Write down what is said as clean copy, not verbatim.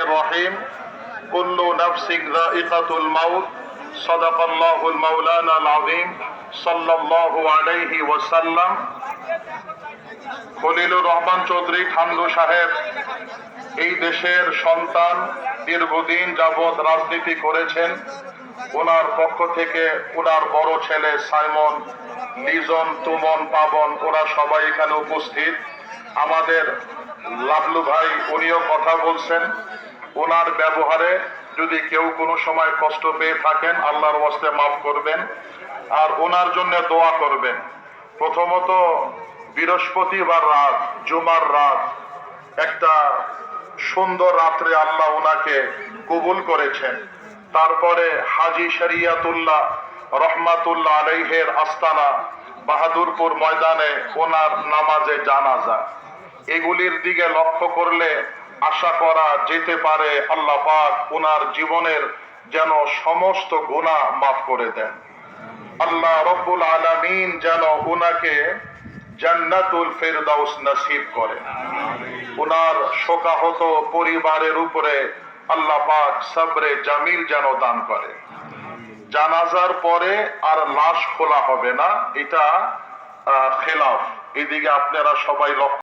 الرحيم كل نفس ذائقة الموت صدق الله المولانا العظيم صلى الله عليه وسلم খলিলুর রহমান চৌধুরী খান্দু সাহেব এই দেশের সন্তান, দীর্ঘদিন যাবৎ রাজনীতি করেছেন। ওনার পক্ষ থেকে ওনার বড় ছেলে সাইমন, লিজন, তুমন, পাবন, ওরা সবাই এখানে উপস্থিত। আমাদের লাভলু ভাই উনিও কথা বলছেন। ওনার ব্যবহারে যদি কেউ কোনো সময় কষ্ট পেয়ে থাকেন আল্লাহর ওয়াস্তে মাফ করবেন আর ওনার জন্য দোয়া করবেন। প্রথমত বৃহস্পতিবার রাত, জুমার রাত, একটা সুন্দর রাত্রে আল্লাহ ওনাকে কবুল করেছেন। তারপরে হাজী শরিয়াতুল্লাহ রহমাতুল্লাহ আলাইহের আস্তানা বাহাদুরপুর ময়দানে ওনার নামাজে জানাজা, এগুলির দিকে লক্ষ্য করলে আশা করা যেতে পারে আল্লাহ পাক ওনার জীবনের যেন সমস্ত গুনাহ মাফ করে দেন। আল্লাহ রব্বুল আলামিন যেন ওনাকে জান্নাতুল ফেরদাউস নসিব করে। ওনার শোকাহত পরিবারের উপরে আল্লাহ পাক সবরে জামিল যেন দান করে। জানাজার পরে আর লাশ খোলা হবে না, এটা খেলাফ। এদিকে আপনারা সবাই লক্ষ্য